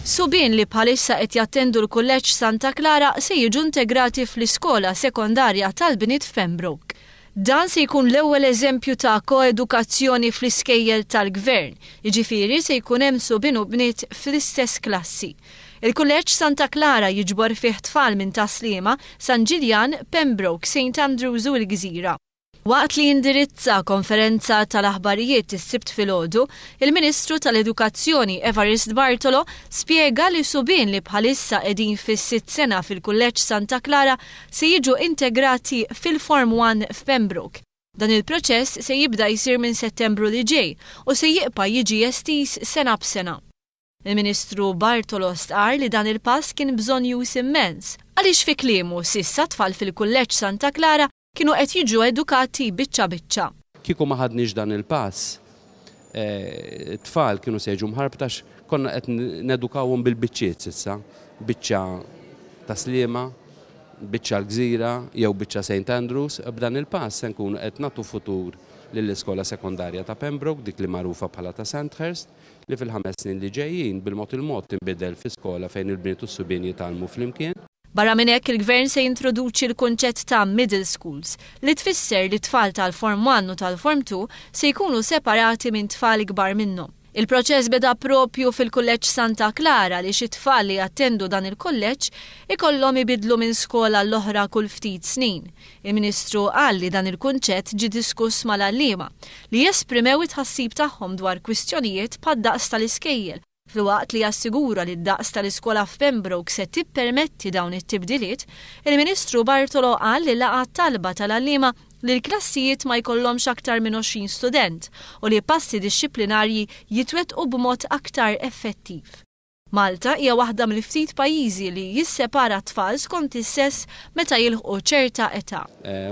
Subien li bħalissa qed jattendu l-Kulleġġ Santa Clara se jiġu integrati fl-iskola sekondarja tal-Bniet f'Pembroke. Dan se jkun l-ewwel eżempju ta' koedukazzjoni fl-iskejjel tal-Gvern, jiġifieri se jkun hemm subien u bniet fl-istess klassi. Il-Kulleġġ Santa Clara jiġbor fih tfal minn Taslima, San Ġiljan, Pembroke, St. Andrews u l-Gżira. Waqt li jindirizza konferenza tal-aħbarijiet is-Sibt filgħodu, il-Ministru tal-Edukazzjoni Evarist Bartolo spjega li subien li bħalissa qegħdin fis-sitt sena fil-Kulleġġ Santa Clara se jiġu integrati fil-Form 1 f'Pembroke. Dan il-proċess se jibda jsir minn Settembru li ġej u se jibqa' jiġi estiż sena b'sena. Il-Ministru Bartolo stqar li dan il-pass kien bżonn jus immens għaliex fi kliemu s'issa tfal fil-Kulleġġ Santa Clara kienu qed jiġu edukati biċċa biċċa. Kieku ma ħadniex dan il-pass, tfal kienu se jiġu mħarbtax konna qed nedukawhom bil-biċċiet s'issa, biċċa Taslima, biċċa l-Gżira jew biċċa St. Andrews, b'dan il-pass se nkunu qed nagħtu futur lill-iskola sekondarja ta' Pembroke, dik li magħrufa bħala ta' Sandhurst, li fil-5 snin li ġejjin bil-mod il-mod tinbidel fi skola fejn il-bniet u s-subien jitgħallmu flimkien. Barra minn hekk il-Gvern se jintroduċi l-kunċett ta' middle schools li tfisser li tfal tal-Form 1 u tal-Form 2 se jkunu separati minn tfal ikbar minnhom. Il-proċess beda propju fil-Kulleġġ Santa Clara li xi tfal li jattendu dan il-kulleġġ ikollhom ibidlu minn skola l-oħra kull ftit snin. Il-Ministru qal li dan il-kunċett ġie diskuss mal-għalliema li jesprimew it-tħassib tagħhom dwar kwistjonijiet bħad-daqs tal-iskejjel. Filwaqt li jassigura li d-daqs tal-iskola f'Pembroke se tippermetti dawn it-tibdiliet, il-Ministru Bartolo qal li laqgħat talba tal-għalliema li l-klassijiet ma jkollhomx aktar minn 20 student u li passi dixxiplinarji jitwettqu b'mod aktar effettiv. Malta hija waħda mill-ftit pajjiżi li jissepara tfal skont is-sess meta jilħqu ċerta età.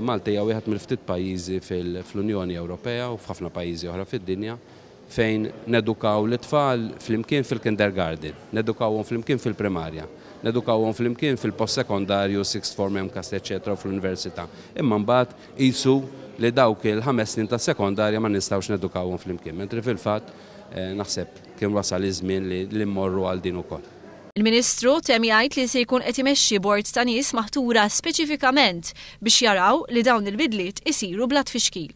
Malta hija wieħed mill-ftit pajjiżi fl-Unjoni Ewropea u f'ħafna pajjiżi oħra fid-dinja fejn nedukaw l-tfal flimkien fil-kindergarten, nedukawhom flimkien fil-primarja, nedukawhom flimkien fil-post-sekondarju, sixth form, MCAS, eċetera, fl-università. Imma mbagħad qisu li dawk il-5 snin ta' sekondarja ma nistgħux nedukawhom flimkien, mentri fil-fatt naħseb kien wasal iż-żmien li mmorru għal din ukoll. Il-Ministru temm jgħid li se jkun qed imexxi bord ta' nies maħtura speċifikament biex jaraw li dawn il-bidliet isiru bla tfixkil.